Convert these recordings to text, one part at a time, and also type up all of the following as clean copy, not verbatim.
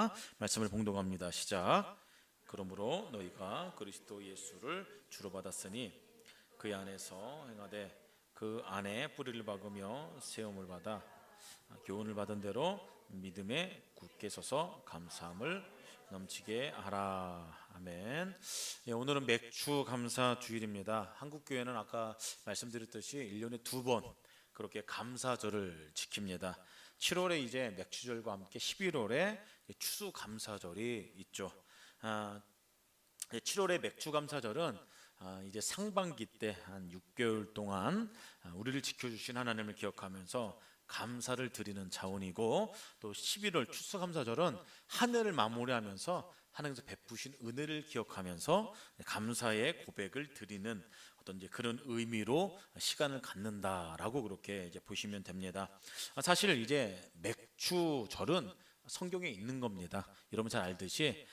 하겠습니다. 말씀을 봉독합니다. 시작. 그러므로 너희가 그리스도 예수를 주로 받았으니 그 안에서 행하되 그 안에 뿌리를 박으며 세움을 받아 교훈을 받은 대로 믿음에 굳게 서서 감사함을 넘치게 하라. 아멘. 오늘은 맥주 감사 주일입니다. 한국교회는 아까 말씀드렸듯이 1년에 2번 그렇게 감사절을 지킵니다. 7월에 이제 맥주절과 함께 11월에 추수감사절이 있죠. 7월의 맥주감사절은 이제 상반기 때 한 6개월 동안 우리를 지켜주신 하나님을 기억하면서 감사를 드리는 차원이고, 또 11월 추수감사절은 한 해를 마무리하면서 하나님께서 베푸신 은혜를 기억하면서 감사의 고백을 드리는 어떤 이제 그런 의미로 시간을 갖는다라고 그렇게 이제 보시면 됩니다. 사실 이제 맥주절은 성경에 있는 겁니다. 여러분 잘 알듯이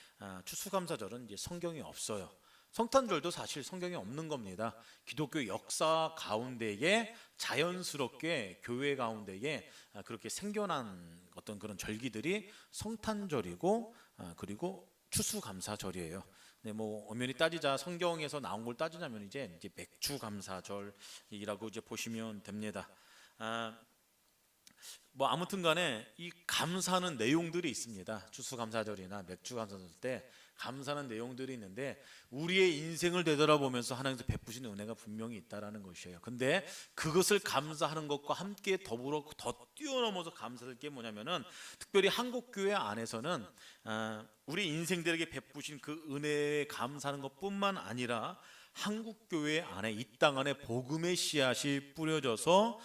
추수감사절은 이제 성경에 없어요. 성탄절도 사실 성경에 없는 겁니다. 기독교 역사 가운데에 자연스럽게 교회 가운데에 그렇게 생겨난 어떤 그런 절기들이 성탄절이고 그리고 추수감사절이에요. 네, 뭐 엄연히 따지자 성경에서 나온 걸 따지자면 이제 맥주감사절이라고 이제 보시면 됩니다. 뭐 아무튼간에 이 감사하는 내용들이 있습니다. 추수감사절이나 맥주감사절 때 감사하는 내용들이 있는데, 우리의 인생을 되돌아보면서 하나님께서 베푸신 은혜가 분명히 있다라는 것이에요. 근데 그것을 감사하는 것과 함께 더불어 더 뛰어넘어서 감사할 게 뭐냐면은, 특별히 한국교회 안에서는 우리 인생들에게 베푸신 그 은혜에 감사하는 것뿐만 아니라 한국교회 안에, 이 땅 안에 복음의 씨앗이 뿌려져서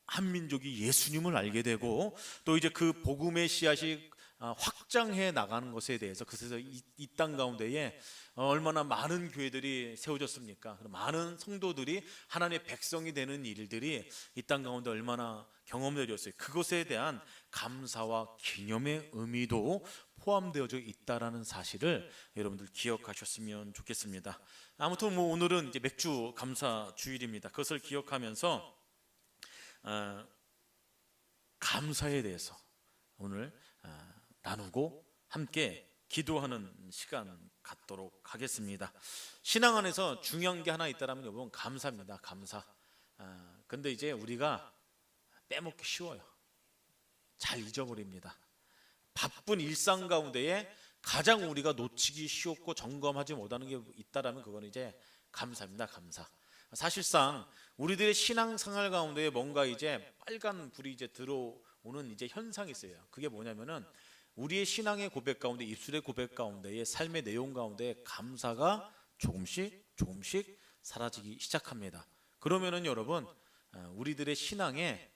한민족이 예수님을 알게 되고, 또 이제 그 복음의 씨앗이 확장해 나가는 것에 대해서, 그래서 이 땅 가운데에 얼마나 많은 교회들이 세워졌습니까? 많은 성도들이 하나님의 백성이 되는 일들이 이 땅 가운데 얼마나 경험되었어요. 그것에 대한 감사와 기념의 의미도 포함되어져 있다라는 사실을 여러분들 기억하셨으면 좋겠습니다. 아무튼 뭐 오늘은 이제 맥주 감사 주일입니다. 그것을 기억하면서 감사에 대해서 오늘 나누고 함께 기도하는 시간 갖도록 하겠습니다. 신앙 안에서 중요한 게 하나 있다면 여러분 감사입니다. 감사. 근데 이제 우리가 빼먹기 쉬워요. 잘 잊어버립니다. 바쁜 일상 가운데에 가장 우리가 놓치기 쉬웠고 점검하지 못하는 게 있다라면 그건 이제 감사입니다. 감사. 사실상 우리들의 신앙생활 가운데 뭔가 이제 빨간 불이 이제 들어오는 이제 현상이 있어요. 그게 뭐냐면은 우리의 신앙의 고백 가운데, 입술의 고백 가운데의 삶의 내용 가운데 감사가 조금씩 사라지기 시작합니다. 그러면은 여러분 우리들의 신앙에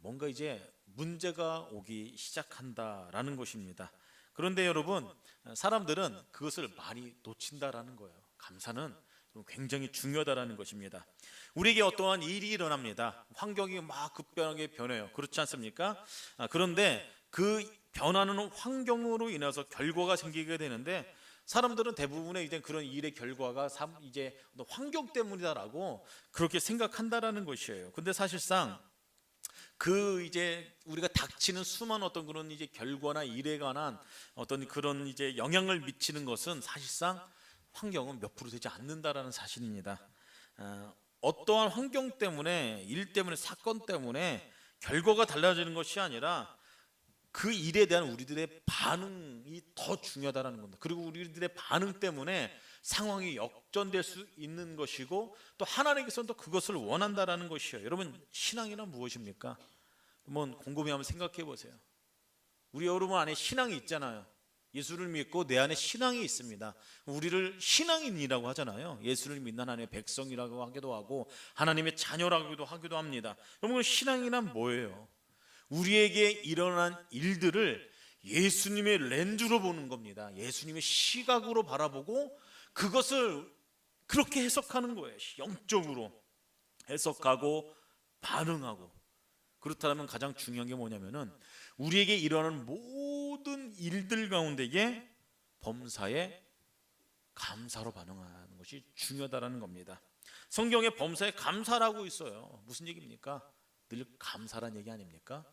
뭔가 이제 문제가 오기 시작한다라는 것입니다. 그런데 여러분 사람들은 그것을 많이 놓친다라는 거예요. 감사는 굉장히 중요하다라는 것입니다. 우리에게 어떠한 일이 일어납니다. 환경이 막 급변하게 변해요. 그렇지 않습니까? 그런데 그 변하는 환경으로 인해서 결과가 생기게 되는데, 사람들은 대부분의 이제 그런 일의 결과가 이제 환경 때문이다라고 그렇게 생각한다라는 것이에요. 근데 사실상 그 이제 우리가 닥치는 수많은 어떤 그런 이제 결과나 일에 관한 어떤 그런 이제 영향을 미치는 것은 사실상 환경은 몇 프로 되지 않는다라는 사실입니다. 어떠한 환경 때문에, 일 때문에, 사건 때문에 결과가 달라지는 것이 아니라 그 일에 대한 우리들의 반응이 더 중요하다는 겁니다. 그리고 우리들의 반응 때문에 상황이 역전될 수 있는 것이고, 또 하나님께서는 또 그것을 원한다라는 것이에요. 여러분 신앙이란 무엇입니까? 한번 곰곰이 한번 생각해 보세요. 우리 여러분 안에 신앙이 있잖아요. 예수를 믿고 내 안에 신앙이 있습니다. 우리를 신앙인이라고 하잖아요. 예수를 믿는 하나님의 백성이라고 하기도 하고 하나님의 자녀라고도 하기도 합니다. 여러분 신앙이란 뭐예요? 우리에게 일어난 일들을 예수님의 렌즈로 보는 겁니다. 예수님의 시각으로 바라보고 그것을 그렇게 해석하는 거예요. 영적으로 해석하고 반응하고. 그렇다면 가장 중요한 게 뭐냐면은 우리에게 일어나는 모든 일들 가운데에 범사에 감사로 반응하는 것이 중요하다는 겁니다. 성경에 범사에 감사라고 있어요. 무슨 얘기입니까? 늘 감사란 얘기 아닙니까?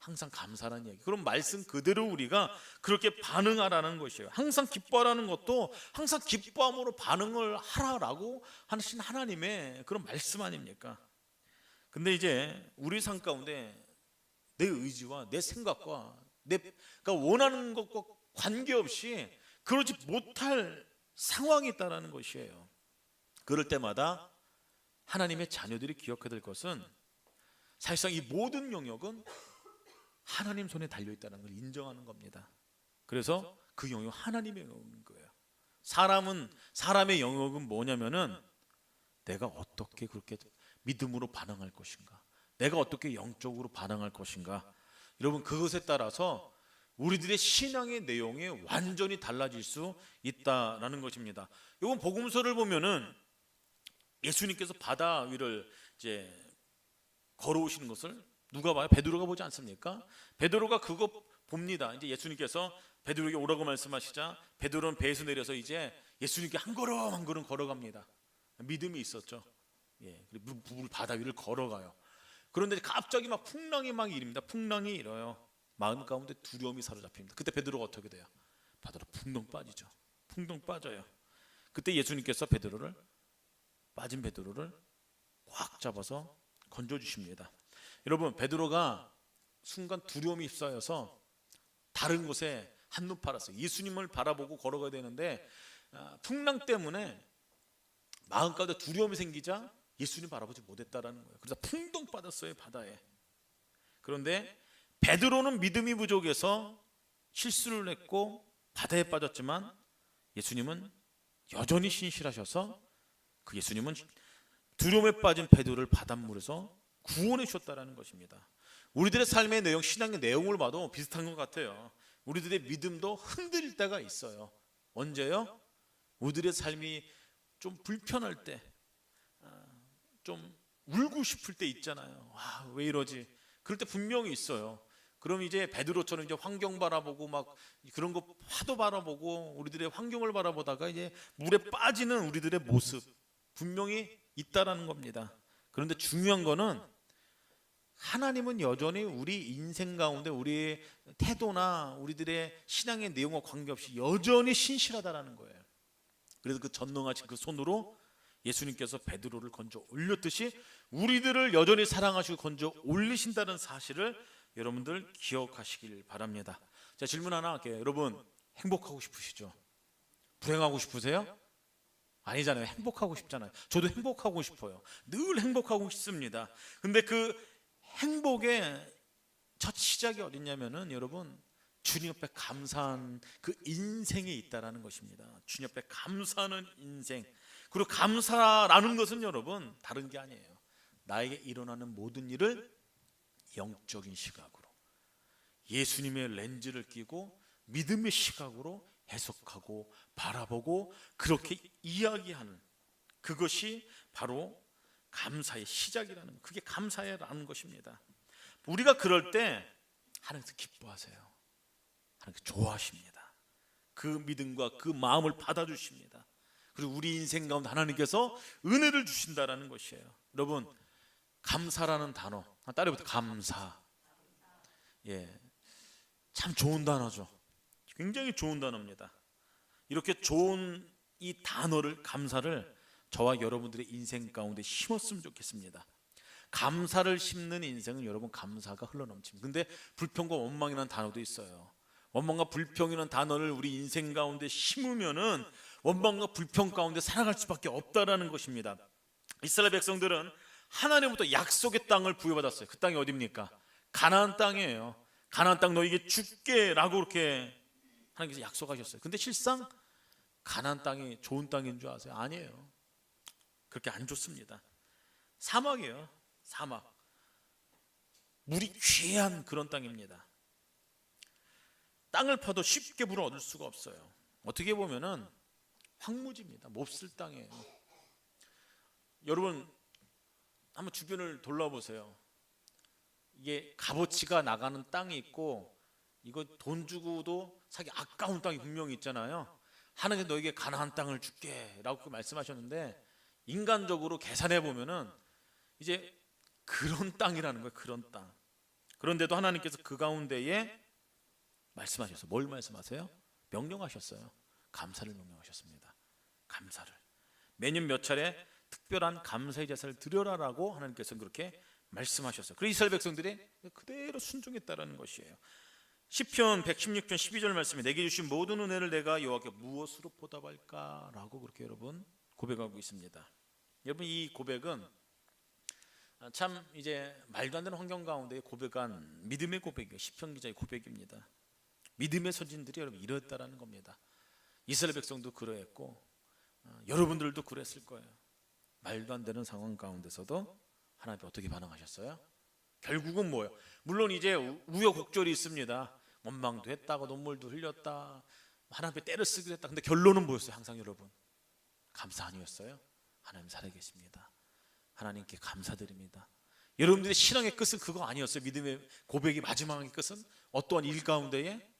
항상 감사라는 얘기. 그럼 말씀 그대로 우리가 그렇게 반응하라는 것이에요. 항상 기뻐하라는 것도 항상 기뻐함으로 반응을 하라라고 하신 하나님의 그런 말씀 아닙니까? 근데 이제 우리 삶 가운데 내 의지와 내 생각과 내가 원하는 것과 관계없이 그러지 못할 상황이 있다는 것이에요. 그럴 때마다 하나님의 자녀들이 기억해야 될 것은 사실상 이 모든 영역은 하나님 손에 달려있다는 걸 인정하는 겁니다. 그래서 그 영역 하나님의 영역인 거예요. 사람의 영역은 뭐냐면은 내가 어떻게 그렇게 믿음으로 반응할 것인가, 내가 어떻게 영적으로 반응할 것인가. 여러분, 그것에 따라서 우리들의 신앙의 내용이 완전히 달라질 수 있다라는 것입니다. 이번 복음서를 보면은 예수님께서 바다 위를 이제 걸어오시는 것을 누가 봐요? 베드로가 보지 않습니까? 베드로가 그거 봅니다. 이제 예수님께서 베드로에게 오라고 말씀하시자 베드로는 배에서 내려서 이제 예수님께 한 걸음 한 걸음 걸어갑니다. 믿음이 있었죠. 예, 물 바다 위를 걸어가요. 그런데 갑자기 막 풍랑이 막 일입니다. 풍랑이 일어요. 마음 가운데 두려움이 사로잡힙니다. 그때 베드로가 어떻게 돼요? 바다로 풍덩 빠지죠. 풍덩 빠져요. 그때 예수님께서 빠진 베드로를 꽉 잡아서 건져주십니다. 여러분, 베드로가 순간 두려움이 휩싸여서 다른 곳에 한눈 팔았어요. 예수님을 바라보고 걸어가야 되는데 풍랑 때문에 마음 가운데 두려움이 생기자 예수님 바라보지 못했다라는 거예요. 그래서 풍덩 빠졌어요, 바다에. 그런데 베드로는 믿음이 부족해서 실수를 했고 바다에 빠졌지만 예수님은 여전히 신실하셔서 그 예수님은 두려움에 빠진 베드로를 바닷물에서 구원해 주셨다라는 것입니다. 우리들의 삶의 내용, 신앙의 내용을 봐도 비슷한 것 같아요. 우리들의 믿음도 흔들릴 때가 있어요. 언제요? 우리들의 삶이 좀 불편할 때, 좀 울고 싶을 때 있잖아요. 와, 왜 이러지? 그럴 때 분명히 있어요. 그럼 이제 베드로처럼 이제 환경 바라보고 막 그런 거 파도 바라보고 우리들의 환경을 바라보다가 이제 물에 빠지는 우리들의 모습 분명히 있다라는 겁니다. 그런데 중요한 거는 하나님은 여전히 우리 인생 가운데 우리의 태도나 우리들의 신앙의 내용과 관계없이 여전히 신실하다라는 거예요. 그래서 그 전능하신 그 손으로 예수님께서 베드로를 건져 올렸듯이 우리들을 여전히 사랑하시고 건져 올리신다는 사실을 여러분들 기억하시길 바랍니다. 자, 질문 하나 할게요. 여러분, 행복하고 싶으시죠? 불행하고 싶으세요? 아니잖아요. 행복하고 싶잖아요. 저도 행복하고 싶어요. 늘 행복하고 싶습니다. 근데 그 행복의 첫 시작이 어딨냐면은 여러분, 주님 옆에 감사한 그 인생이 있다라는 것입니다. 주님 옆에 감사하는 인생. 그리고 감사라는 것은 여러분 다른 게 아니에요. 나에게 일어나는 모든 일을 영적인 시각으로, 예수님의 렌즈를 끼고 믿음의 시각으로 해석하고 바라보고 그렇게 이야기하는 그것이 바로 감사의 시작이라는, 그게 감사라는 것입니다. 우리가 그럴 때 하나님께서 기뻐하세요. 하나님께서 좋아하십니다. 그 믿음과 그 마음을 받아주십니다. 그리고 우리 인생 가운데 하나님께서 은혜를 주신다라는 것이에요. 여러분, 감사라는 단어 따라해보세요. 감사. 예, 참 좋은 단어죠. 굉장히 좋은 단어입니다. 이렇게 좋은 이 단어를, 감사를 저와 여러분들의 인생 가운데 심었으면 좋겠습니다. 감사를 심는 인생은 여러분 감사가 흘러넘칩니다. 근데 불평과 원망이라는 단어도 있어요. 원망과 불평이라는 단어를 우리 인생 가운데 심으면은 원망과 불평 가운데 살아갈 수밖에 없다라는 것입니다. 이스라엘 백성들은 하나님부터 약속의 땅을 부여받았어요. 그 땅이 어디입니까? 가나안 땅이에요. 가나안 땅 너에게 줄게라고 그렇게 하나님께서 약속하셨어요. 근데 실상 가나안 땅이 좋은 땅인 줄 아세요? 아니에요. 그렇게 안 좋습니다. 사막이에요. 사막. 물이 귀한 그런 땅입니다. 땅을 파도 쉽게 물을 얻을 수가 없어요. 어떻게 보면은 황무지입니다. 몹쓸 땅이에요. 여러분 한번 주변을 돌아보세요. 이게 값어치가 나가는 땅이 있고 이거 돈 주고도 사기 아까운 땅이 분명히 있잖아요. 하나님께서 너에게 가나안 땅을 줄게 라고 말씀하셨는데 인간적으로 계산해 보면은 이제 그런 땅이라는 거예요. 그런 땅. 그런데도 하나님께서 그 가운데에 말씀하셨어요. 뭘 말씀하세요? 명령하셨어요. 감사를 명령하셨습니다. 감사를. 매년 몇 차례 특별한 감사의 제사를 드려라라고 하나님께서 그렇게 말씀하셨어요. 그래서 이스라엘 백성들이 그대로 순종했다라는 것이에요. 시편 116편 12절 말씀에 내게 주신 모든 은혜를 내가 여호와께 무엇으로 보답할까? 라고 그렇게 여러분 고백하고 있습니다. 여러분 이 고백은 참 이제 말도 안 되는 환경 가운데 고백한 믿음의 고백이에요. 시편 기자의 고백입니다. 믿음의 선진들이 여러분 이랬다라는 겁니다. 이스라엘 백성도 그러했고 여러분들도 그랬을 거예요. 말도 안 되는 상황 가운데서도 하나님 어떻게 반응하셨어요? 결국은 뭐예요? 물론 이제 우여곡절이 있습니다. 원망도 했다고 눈물도 흘렸다, 하나님 앞에 때를 쓰기도 했다. 근데 결론은 뭐였어요? 항상 여러분 감사 아니었어요? 하나님 살아계십니다. 하나님께 감사드립니다. 여러분들의 신앙의 끝은 그거 아니었어요? 믿음의 고백의 마지막의 끝은 어떠한 일 가운데에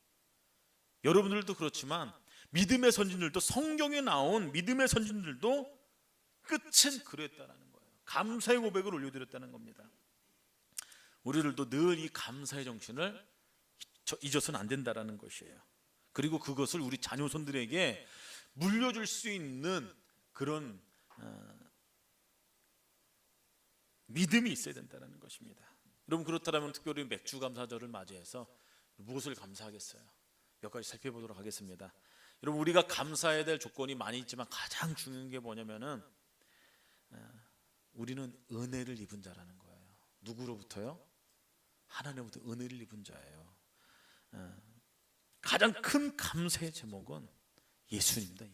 여러분들도 그렇지만 믿음의 선진들도, 성경에 나온 믿음의 선진들도 끝은 그랬다는 거예요. 감사의 고백을 올려드렸다는 겁니다. 우리들도 늘 이 감사의 정신을 잊어서는 안 된다는 것이에요. 그리고 그것을 우리 자녀손들에게 물려줄 수 있는 그런 믿음이 있어야 된다는 것입니다. 여러분 그렇다면 특별히 맥주 감사절을 맞이해서 무엇을 감사하겠어요? 몇 가지 살펴보도록 하겠습니다. 여러분 우리가 감사해야 될 조건이 많이 있지만 가장 중요한 게 뭐냐면은 우리는 은혜를 입은 자라는 거예요. 누구로부터요? 하나님으로부터 은혜를 입은 자예요. 가장 큰 감사의 제목은 예수님입니다.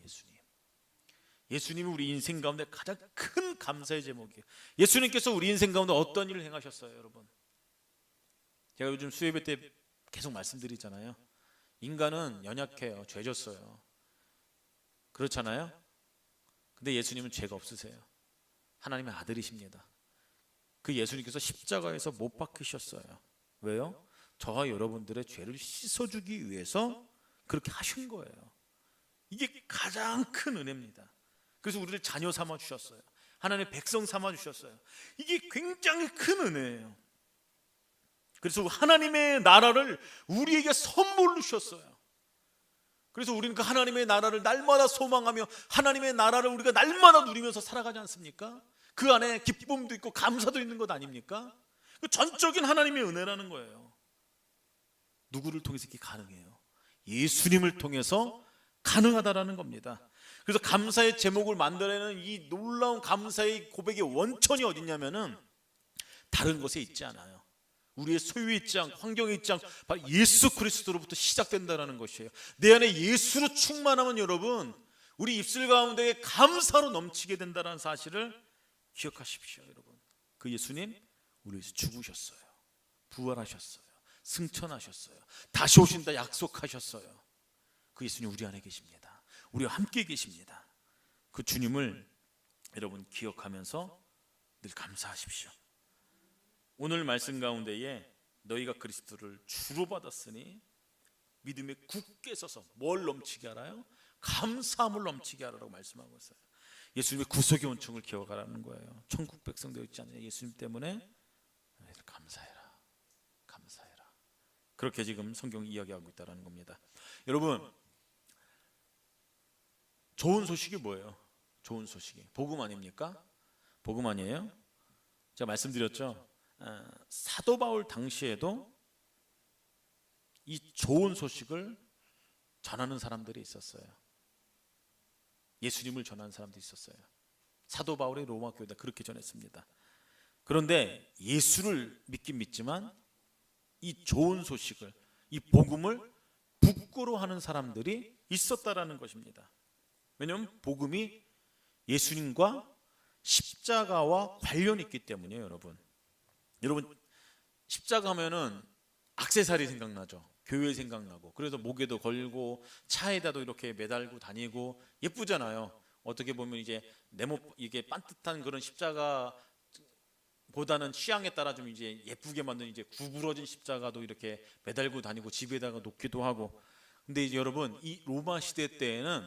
예수님이 우리 인생 가운데 가장 큰 감사의 제목이에요. 예수님께서 우리 인생 가운데 어떤 일을 행하셨어요, 여러분? 제가 요즘 수요예배 때 계속 말씀드리잖아요. 인간은 연약해요. 죄졌어요. 그렇잖아요. 근데 예수님은 죄가 없으세요. 하나님의 아들이십니다. 그 예수님께서 십자가에서 못 박히셨어요. 왜요? 저와 여러분들의 죄를 씻어주기 위해서 그렇게 하신 거예요. 이게 가장 큰 은혜입니다. 그래서 우리를 자녀 삼아 주셨어요. 하나님의 백성 삼아 주셨어요. 이게 굉장히 큰 은혜예요. 그래서 하나님의 나라를 우리에게 선물로 주셨어요. 그래서 우리는 그 하나님의 나라를 날마다 소망하며 하나님의 나라를 우리가 날마다 누리면서 살아가지 않습니까? 그 안에 기쁨도 있고 감사도 있는 것 아닙니까? 그 전적인 하나님의 은혜라는 거예요. 누구를 통해서 이게 가능해요? 예수님을 통해서 가능하다라는 겁니다. 그래서 감사의 제목을 만들어내는 이 놀라운 감사의 고백의 원천이 어디냐면은 다른 것에 있지 않아요. 우리의 소유에 있지 않고 환경에 있지 않고 바로 예수 그리스도로부터 시작된다는 것이에요. 내 안에 예수로 충만하면 여러분 우리 입술 가운데 감사로 넘치게 된다는 사실을 기억하십시오. 여러분 그 예수님 우리 위해서 죽으셨어요. 부활하셨어요. 승천하셨어요. 다시 오신다 약속하셨어요. 그 예수님 우리 안에 계십니다. 우리와 함께 계십니다. 그 주님을 여러분 기억하면서 늘 감사하십시오. 오늘 말씀 가운데에 너희가 그리스도를 주로 받았으니 믿음에 굳게 서서 뭘 넘치게 알아요? 감사함을 넘치게 하라고 말씀하고 있어요. 예수님의 구속의 원천을 기억하라는 거예요. 천국 백성 되어 있지 않느냐. 예수님 때문에 감사해라. 감사해라. 그렇게 지금 성경이 이야기하고 있다는 겁니다. 여러분 좋은 소식이 뭐예요? 좋은 소식이 복음 아닙니까? 복음 아니에요? 제가 말씀드렸죠. 사도 바울 당시에도 이 좋은 소식을 전하는 사람들이 있었어요. 예수님을 전하는 사람들이 있었어요. 사도 바울의 로마 교회다 그렇게 전했습니다. 그런데 예수를 믿긴 믿지만 이 좋은 소식을, 이 복음을 부끄러워하는 사람들이 있었다라는 것입니다. 왜냐하면 복음이 예수님과 십자가와 관련이 있기 때문이에요. 여러분 십자가 하면은 액세서리 생각나죠. 교회 생각나고 그래서 목에도 걸고 차에다도 이렇게 매달고 다니고 예쁘잖아요. 어떻게 보면 이제 네모 이게 반듯한 그런 십자가 보다는 취향에 따라 좀 이제 예쁘게 만든 이제 구부러진 십자가도 이렇게 매달고 다니고 집에다가 놓기도 하고. 근데 이제 여러분 이 로마 시대 때에는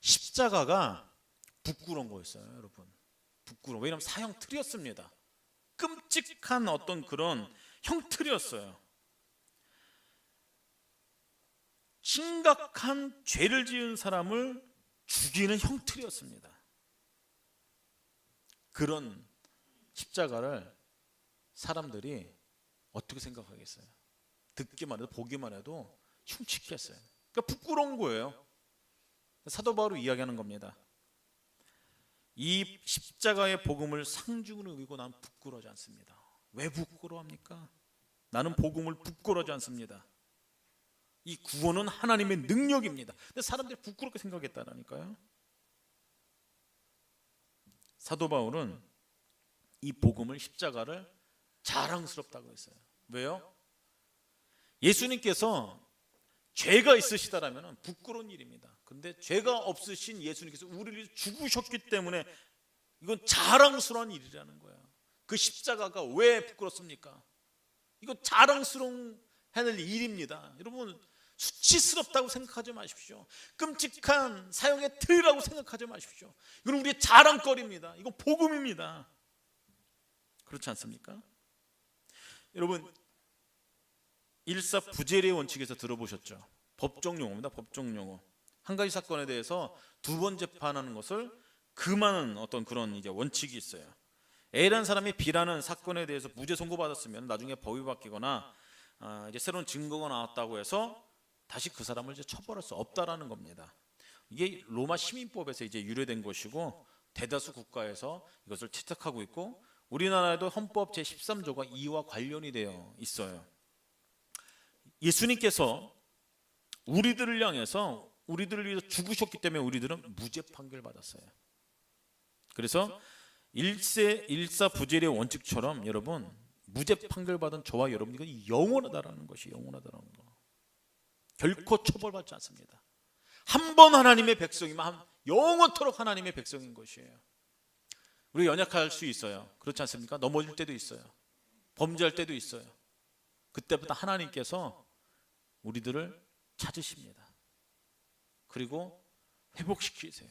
십자가가 부끄러운 거였어요. 여러분 부끄러워. 왜냐하면 사형 틀이었습니다. 끔찍한 어떤 그런 형틀이었어요. 심각한 죄를 지은 사람을 죽이는 형틀이었습니다. 그런 십자가를 사람들이 어떻게 생각하겠어요? 듣기만 해도 보기만 해도 흉측했어요. 그러니까 부끄러운 거예요. 사도 바울이 이야기하는 겁니다. 이 십자가의 복음을 상중으로 여기고 난 부끄러워하지 않습니다. 왜 부끄러워합니까? 나는 복음을 부끄러워하지 않습니다. 이 구원은 하나님의 능력입니다. 근데 사람들이 부끄럽게 생각했다라니까요. 사도 바울은 이 복음을, 십자가를 자랑스럽다고 했어요. 왜요? 예수님께서 죄가 있으시다라면 부끄러운 일입니다. 근데 죄가 없으신 예수님께서 우리를 위해서 죽으셨기 때문에 이건 자랑스러운 일이라는 거예요. 그 십자가가 왜 부끄럽습니까? 이거 자랑스러운 해낼 일입니다. 여러분, 수치스럽다고 생각하지 마십시오. 끔찍한 사형의 틀이라고 생각하지 마십시오. 이건 우리의 자랑거리입니다. 이건 복음입니다. 그렇지 않습니까? 여러분, 일사부재리의 원칙에서 들어보셨죠? 법정 용어입니다. 법정 용어. 한 가지 사건에 대해서 두 번 재판하는 것을 금하는 어떤 그런 이제 원칙이 있어요. A라는 사람이 B라는 사건에 대해서 무죄 선고받았으면 나중에 법이 바뀌거나 이제 새로운 증거가 나왔다고 해서 다시 그 사람을 이제 처벌할 수 없다라는 겁니다. 이게 로마 시민법에서 이제 유래된 것이고 대다수 국가에서 이것을 채택하고 있고 우리나라에도 헌법 제13조가 이와 관련이 되어 있어요. 예수님께서 우리들을 향해서 우리들을 위해서 죽으셨기 때문에 우리들은 무죄 판결 받았어요. 그래서 일사부재리의 원칙처럼 여러분, 무죄 판결 받은 저와 여러분, 이건 영원하다라는 것이 영원하다라는 거. 결코 처벌받지 않습니다. 한 번 하나님의 백성이면 영원토록 하나님의 백성인 것이에요. 우리 연약할 수 있어요. 그렇지 않습니까? 넘어질 때도 있어요. 범죄할 때도 있어요. 그때부터 하나님께서 우리들을 찾으십니다. 그리고 회복시키세요.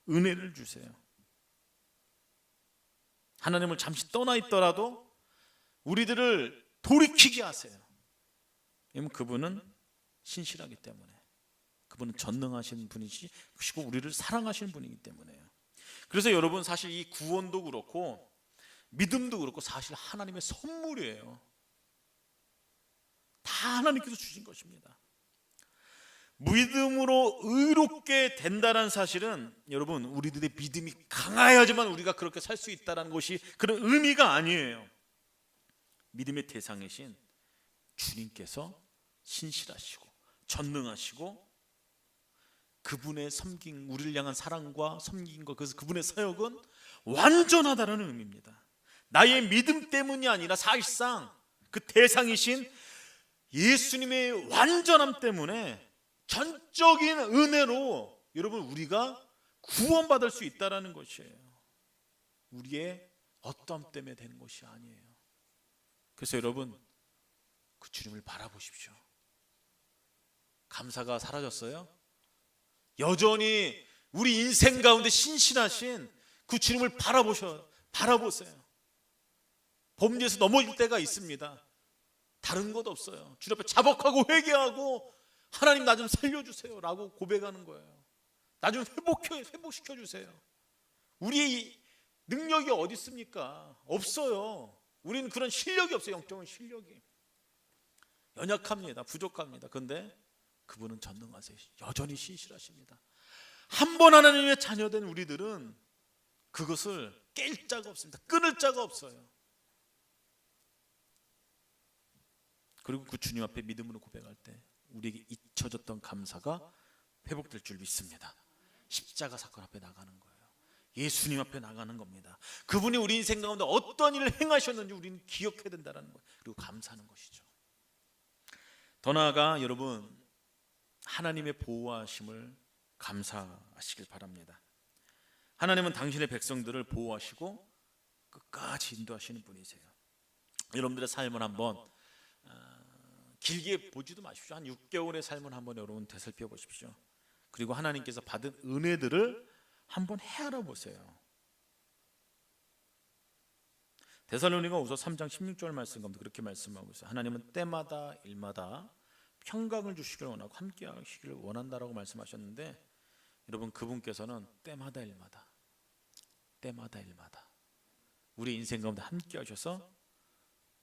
은혜를 주세요. 하나님을 잠시 떠나 있더라도 우리들을 돌이키게 하세요. 왜냐하면 그분은 신실하기 때문에, 그분은 전능하신 분이시고 우리를 사랑하시는 분이기 때문에요. 그래서 여러분, 사실 이 구원도 그렇고 믿음도 그렇고 사실 하나님의 선물이에요. 다 하나님께서 주신 것입니다. 믿음으로 의롭게 된다는 사실은 여러분, 우리들의 믿음이 강해야지만 우리가 그렇게 살 수 있다는 것이 그런 의미가 아니에요. 믿음의 대상이신 주님께서 신실하시고 전능하시고 그분의 섬긴, 우리를 향한 사랑과 섬긴 것, 그래서 그분의 사역은 완전하다는 의미입니다. 나의 믿음 때문이 아니라 사실상 그 대상이신 예수님의 완전함 때문에 전적인 은혜로 여러분, 우리가 구원받을 수 있다는 것이에요. 우리의 어떠함 때문에 되는 것이 아니에요. 그래서 여러분, 그 주님을 바라보십시오. 감사가 사라졌어요? 여전히 우리 인생 가운데 신실하신 그 주님을 바라보세요. 범죄에서 넘어질 때가 있습니다. 다른 것 없어요. 주님 앞에 자복하고 회개하고 하나님, 나 좀 살려주세요 라고 고백하는 거예요. 나 좀 회복시켜 주세요. 우리의 능력이 어디 있습니까? 없어요. 우리는 그런 실력이 없어요. 영적인 실력이 연약합니다. 부족합니다. 그런데 그분은 전능하세요. 여전히 신실하십니다. 한 번 하나님의 자녀된 우리들은 그것을 깰 자가 없습니다. 끊을 자가 없어요. 그리고 그 주님 앞에 믿음으로 고백할 때 우리에게 잊혀졌던 감사가 회복될 줄 믿습니다. 십자가 사건 앞에 나가는 거예요. 예수님 앞에 나가는 겁니다. 그분이 우리 인생 가운데 어떤 일을 행하셨는지 우리는 기억해야 된다는 거예요. 그리고 감사하는 것이죠. 더 나아가 여러분, 하나님의 보호하심을 감사하시길 바랍니다. 하나님은 당신의 백성들을 보호하시고 끝까지 인도하시는 분이세요. 여러분들의 삶을 한번 길게 보지도 마십시오. 한 6개월의 삶을 한번 여러분 되살펴 보십시오. 그리고 하나님께서 받은 은혜들을 한번 헤아려 보세요. 데살로니가후서 3장 16절 말씀 가운데 그렇게 말씀하고 있어요. 하나님은 때마다 일마다 평강을 주시기를 원하고 함께 하시기를 원한다라고 말씀하셨는데, 여러분 그분께서는 때마다 일마다 우리 인생 가운데 함께 하셔서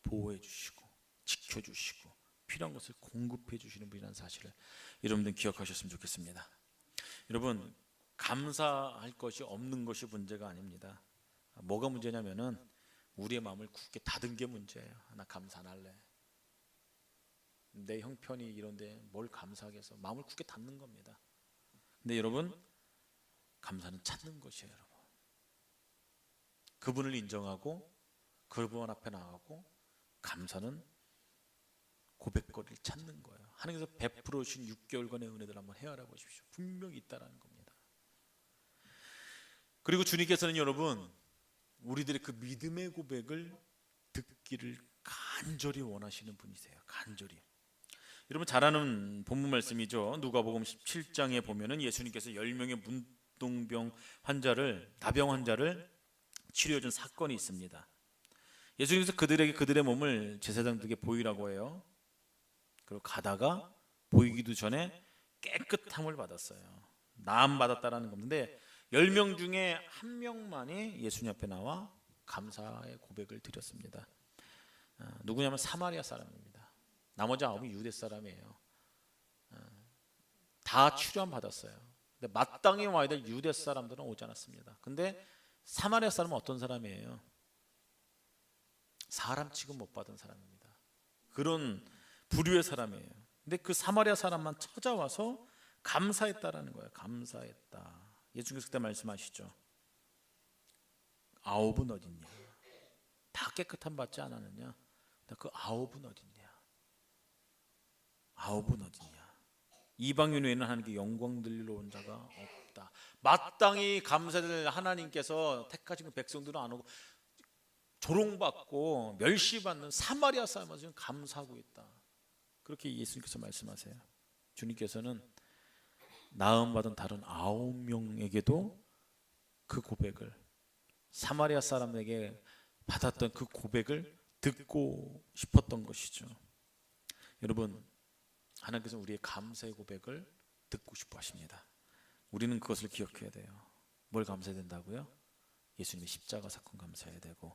보호해 주시고 지켜주시고 필요한 것을 공급해 주시는 분이라는 사실을 여러분들 기억하셨으면 좋겠습니다. 여러분, 감사할 것이 없는 것이 문제가 아닙니다. 뭐가 문제냐면은 우리의 마음을 굳게 닫은 게 문제예요. 나 감사 안 할래, 내 형편이 이런데 뭘 감사하겠어, 마음을 굳게 닫는 겁니다. 근데 여러분, 감사는 찾는 것이에요. 여러분, 그분을 인정하고 그분 앞에 나가고, 감사는 고백거리를 찾는 거예요. 하나님께서 베풀어 주신 6개월간의 은혜들 한번 헤아려 보십시오. 분명히 있다라는 겁니다. 그리고 주님께서는 여러분, 우리들의 그 믿음의 고백을 듣기를 간절히 원하시는 분이세요. 간절히. 여러분 잘 아는 본문 말씀이죠. 누가복음 17장에 보면은 예수님께서 10명의 문둥병 환자를, 나병 환자를 치료해 준 사건이 있습니다. 예수님께서 그들에게 그들의 몸을 제사장들에게 보이라고 해요. 그리고 가다가 보이기도 전에 깨끗함을 받았어요. 나음 받았다라는 건데, 10명 중에 1명만이 예수님 앞에 나와 감사의 고백을 드렸습니다. 누구냐면 사마리아 사람입니다. 나머지 9이 유대 사람이에요. 다 치료함 받았어요. 근데 마땅히 와야 될 유대 사람들은 오지 않았습니다. 근데 사마리아 사람은 어떤 사람이에요? 사람 취급 못 받은 사람입니다. 그런 부류의 사람이에요. 근데 그 사마리아 사람만 찾아와서 감사했다라는 거예요. 감사했다. 예수님께서 그때 말씀하시죠. 9은 어딨냐? 다 깨끗함 받지 않았느냐? 그 9은 어딨냐? 9은 어딨냐? 이방인 외에는 하나님께 영광 들리러 온 자가 없다. 마땅히 감사될 하나님께서 택하신 그 백성들은 안 오고 조롱받고 멸시받는 사마리아 사람은 지금 감사하고 있다. 그렇게 예수님께서 말씀하세요. 주님께서는 나음받은 다른 9명에게도 그 고백을, 사마리아 사람에게 받았던 그 고백을 듣고 싶었던 것이죠. 여러분, 하나님께서 우리의 감사의 고백을 듣고 싶어 하십니다. 우리는 그것을 기억해야 돼요. 뭘 감사해야 된다고요? 예수님의 십자가 사건 감사해야 되고,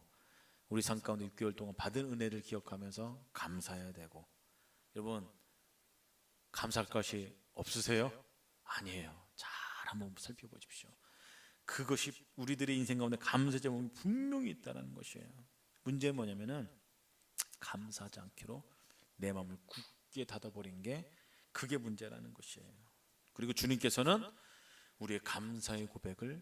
우리 삶 가운데 6개월 동안 받은 은혜를 기억하면서 감사해야 되고. 여러분, 감사할 것이 없으세요? 아니에요. 잘 한번 살펴보십시오. 그것이 우리들의 인생 가운데 감사의 제목이 분명히 있다는 것이에요. 문제는 뭐냐면은 감사하지 않기로 내 마음을 굳게 닫아버린 게, 그게 문제라는 것이에요. 그리고 주님께서는 우리의 감사의 고백을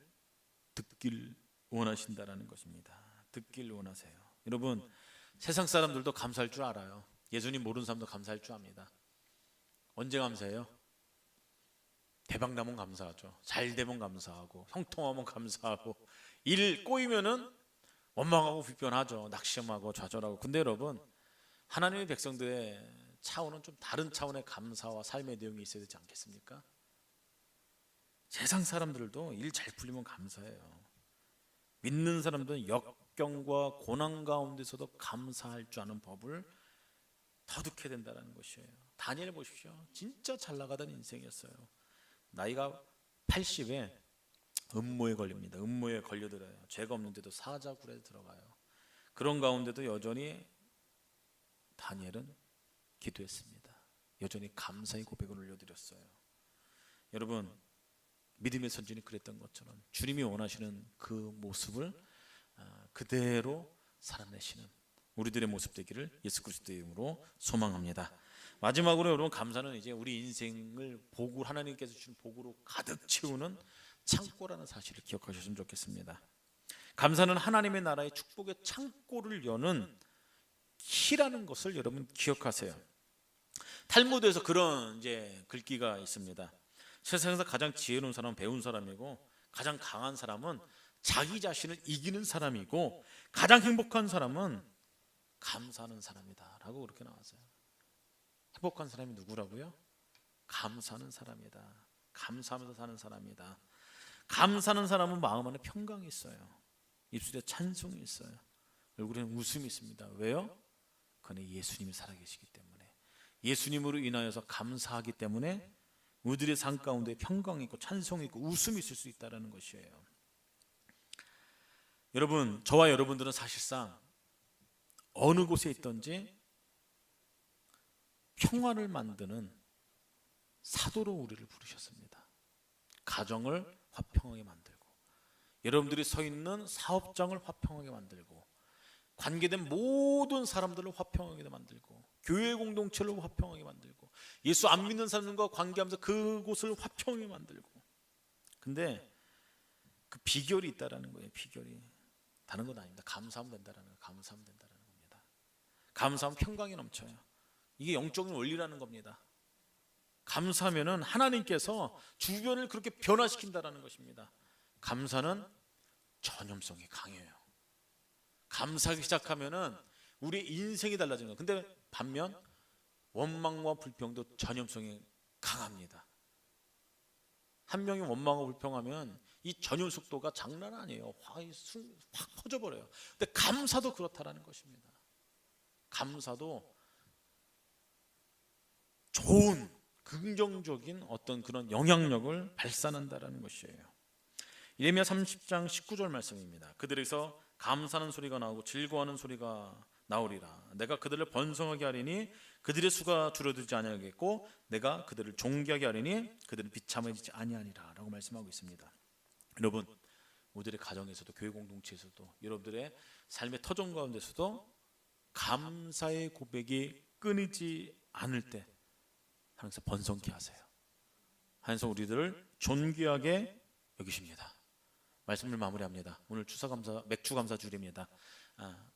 듣길 원하신다라는 것입니다. 듣길 원하세요. 여러분, 세상 사람들도 감사할 줄 알아요. 예수님 모르는 사람도 감사할 줄 압니다. 언제 감사해요? 대박 나면 감사하죠. 잘 되면 감사하고, 형통하면 감사하고, 일 꼬이면은 원망하고 불편하죠. 낙심하고 좌절하고. 근데 여러분, 하나님의 백성들의 차원은 좀 다른 차원의 감사와 삶의 내용이 있어야 되지 않겠습니까? 세상 사람들도 일 잘 풀리면 감사해요. 믿는 사람들은 역경과 고난 가운데서도 감사할 줄 아는 법을 터득해야 된다는 것이에요. 다니엘 보십시오. 진짜 잘 나가던 인생이었어요. 나이가 80에 음모에 걸립니다. 음모에 걸려들어요. 죄가 없는데도 사자굴에 들어가요. 그런 가운데도 여전히 다니엘은 기도했습니다. 여전히 감사의 고백을 올려드렸어요. 여러분, 믿음의 선진이 그랬던 것처럼 주님이 원하시는 그 모습을 그대로 살아내시는 우리들의 모습 되기를 예수 그리스도의 이름으로 소망합니다. 마지막으로 여러분, 감사는 이제 우리 인생을 복을, 하나님께서 주신 복으로 가득 채우는 창고라는 사실을 기억하셨으면 좋겠습니다. 감사는 하나님의 나라의 축복의 창고를 여는 키라는 것을 여러분 기억하세요. 탈무드에서 그런 이제 글귀가 있습니다. 세상에서 가장 지혜로운 사람은 배운 사람이고, 가장 강한 사람은 자기 자신을 이기는 사람이고, 가장 행복한 사람은 감사하는 사람이다 라고 그렇게 나왔어요. 행복한 사람이 누구라고요? 감사하는 사람이다. 감사하면서 사는 사람이다. 감사하는 사람은 마음 안에 평강이 있어요. 입술에 찬송이 있어요. 얼굴에는 웃음이 있습니다. 왜요? 그는 예수님이 살아계시기 때문에, 예수님으로 인하여서 감사하기 때문에 우리들의 삶 가운데 평강이 있고 찬송이 있고 웃음이 있을 수 있다는 것이에요. 여러분, 저와 여러분들은 사실상 어느 곳에 있든지 평화를 만드는 사도로 우리를 부르셨습니다. 가정을 화평하게 만들고, 여러분들이 서 있는 사업장을 화평하게 만들고, 관계된 모든 사람들을 화평하게 만들고, 교회 공동체를 화평하게 만들고, 예수 안 믿는 사람들과 관계하면서 그곳을 화평하게 만들고. 근데 그 비결이 있다라는 거예요. 비결이 다른 건 아닙니다. 감사하면 된다라는 거예요. 감사하면 된다라는 겁니다. 감사하면 평강이 넘쳐요. 이게 영적인 원리라는 겁니다. 감사하면은 하나님께서 주변을 그렇게 변화시킨다라는 것입니다. 감사는 전염성이 강해요. 감사하기 시작하면은 우리의 인생이 달라지는 거예요. 근데 반면 원망과 불평도 전염성이 강합니다. 한 명이 원망하고 불평하면 이 전염 속도가 장난 아니에요. 확 퍼져버려요. 근데 감사도 그렇다라는 것입니다. 감사도 좋은 긍정적인 어떤 그런 영향력을 발산한다라는 것이에요. 예레미야 30장 19절 말씀입니다. 그들에게서 감사하는 소리가 나오고 즐거워하는 소리가 나오리라. 내가 그들을 번성하게 하리니 그들의 수가 줄어들지 아니하겠고, 내가 그들을 존귀하게 하리니 그들은 비참해지지 아니하니라 라고 말씀하고 있습니다. 여러분, 우리들의 가정에서도, 교회 공동체에서도, 여러분들의 삶의 터전 가운데서도 감사의 고백이 끊이지 않을 때 하나님께서 번성케 하세요. 하나님께서 우리들을 존귀하게 여기십니다. 말씀을 마무리합니다. 오늘 추수감사, 맥주감사 주일입니다.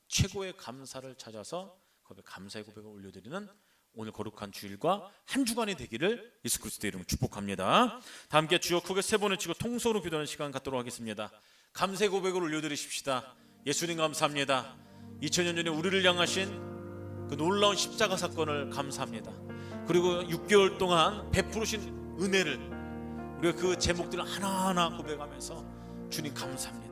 최고의 감사를 찾아서 감사의 고백을 올려드리는 오늘 거룩한 주일과 한 주간이 되기를 예수 그리스도의 이름으로 축복합니다. 다 함께 주여 크게 세 번 외치고 통성으로 기도하는 시간 갖도록 하겠습니다. 감사의 고백을 올려드리십시다. 예수님 감사합니다. 2000년 전에 우리를 향하신 그 놀라운 십자가 사건을 감사합니다. 그리고 6개월 동안 베푸르신 은혜를 우리가 그 제목들을 하나하나 고백하면서 주님 감사합니다.